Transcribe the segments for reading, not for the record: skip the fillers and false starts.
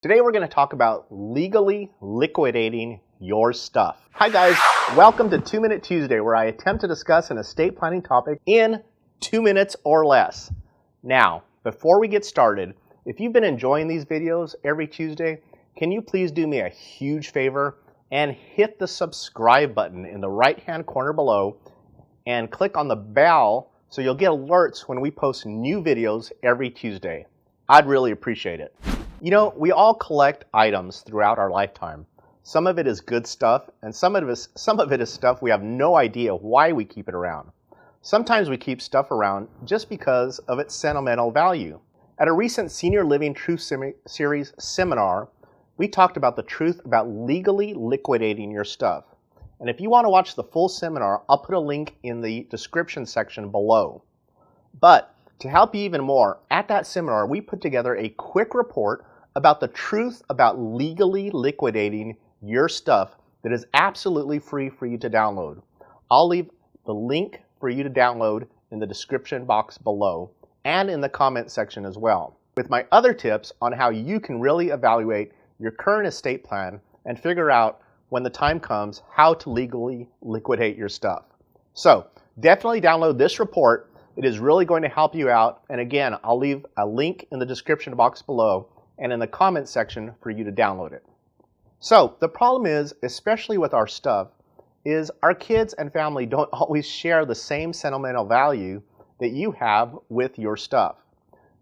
Today we're going to talk about legally liquidating your stuff. Hi guys, welcome to 2 Minute Tuesday, where I attempt to discuss an estate planning topic in 2 minutes or less. Now, before we get started, if you've been enjoying these videos every Tuesday, can you please do me a huge favor and hit the subscribe button in the right-hand corner below and click on the bell so you'll get alerts when we post new videos every Tuesday. I'd really appreciate it. You know, we all collect items throughout our lifetime. Some of it is good stuff, and some of it is stuff we have no idea why we keep it around. Sometimes we keep stuff around just because of its sentimental value. At a recent Senior Living Truth Series seminar, we talked about the truth about legally liquidating your stuff. And if you want to watch the full seminar, I'll put a link in the description section below. But to help you even more, at that seminar, we put together a quick report about the truth about legally liquidating your stuff that is absolutely free for you to download. I'll leave the link for you to download in the description box below and in the comment section as well, with my other tips on how you can really evaluate your current estate plan and figure out when the time comes how to legally liquidate your stuff. So definitely download this report. It is really going to help you out. And again, I'll leave a link in the description box below and in the comment section for you to download it. So the problem is, especially with our stuff, is our kids and family don't always share the same sentimental value that you have with your stuff.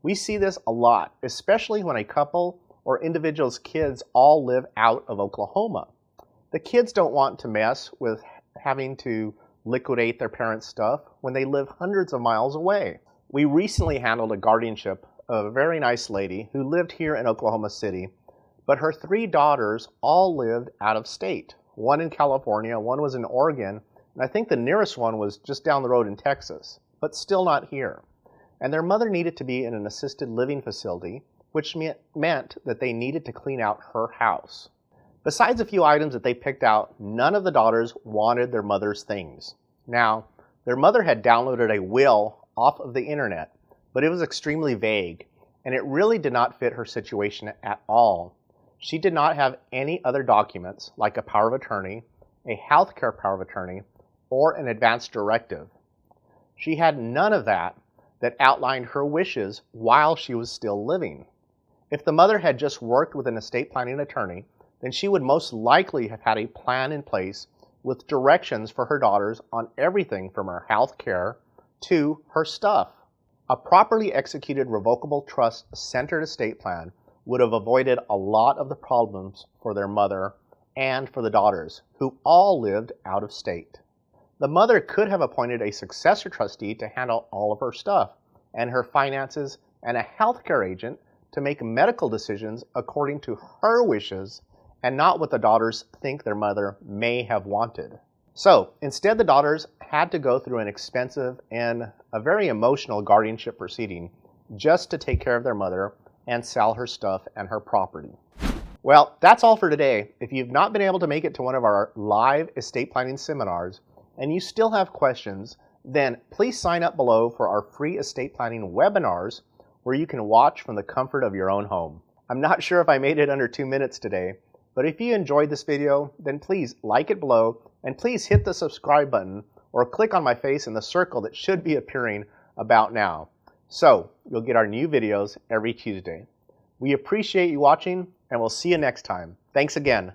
We see this a lot, especially when a couple or individual's kids all live out of Oklahoma. The kids don't want to mess with having to liquidate their parents' stuff when they live hundreds of miles away. We recently handled a guardianship of a very nice lady who lived here in Oklahoma City, but her 3 daughters all lived out of state. One in California, one was in Oregon, and I think the nearest one was just down the road in Texas, but still not here. And their mother needed to be in an assisted living facility, which meant that they needed to clean out her house. Besides a few items that they picked out, none of the daughters wanted their mother's things. Now, their mother had downloaded a will off of the internet, but it was extremely vague, and it really did not fit her situation at all. She did not have any other documents, like a power of attorney, a healthcare power of attorney, or an advance directive. She had none of that outlined her wishes while she was still living. If the mother had just worked with an estate planning attorney, then she would most likely have had a plan in place with directions for her daughters on everything from her health care to her stuff. A properly executed revocable trust-centered estate plan would have avoided a lot of the problems for their mother and for the daughters, who all lived out of state. The mother could have appointed a successor trustee to handle all of her stuff and her finances, and a healthcare agent to make medical decisions according to her wishes and not what the daughters think their mother may have wanted. So instead, the daughters had to go through an expensive and a very emotional guardianship proceeding just to take care of their mother and sell her stuff and her property. Well, that's all for today. If you've not been able to make it to one of our live estate planning seminars and you still have questions, then please sign up below for our free estate planning webinars where you can watch from the comfort of your own home. I'm not sure if I made it under 2 minutes today, but if you enjoyed this video, then please like it below and please hit the subscribe button or click on my face in the circle that should be appearing about now, so you'll get our new videos every Tuesday. We appreciate you watching, and we'll see you next time. Thanks again.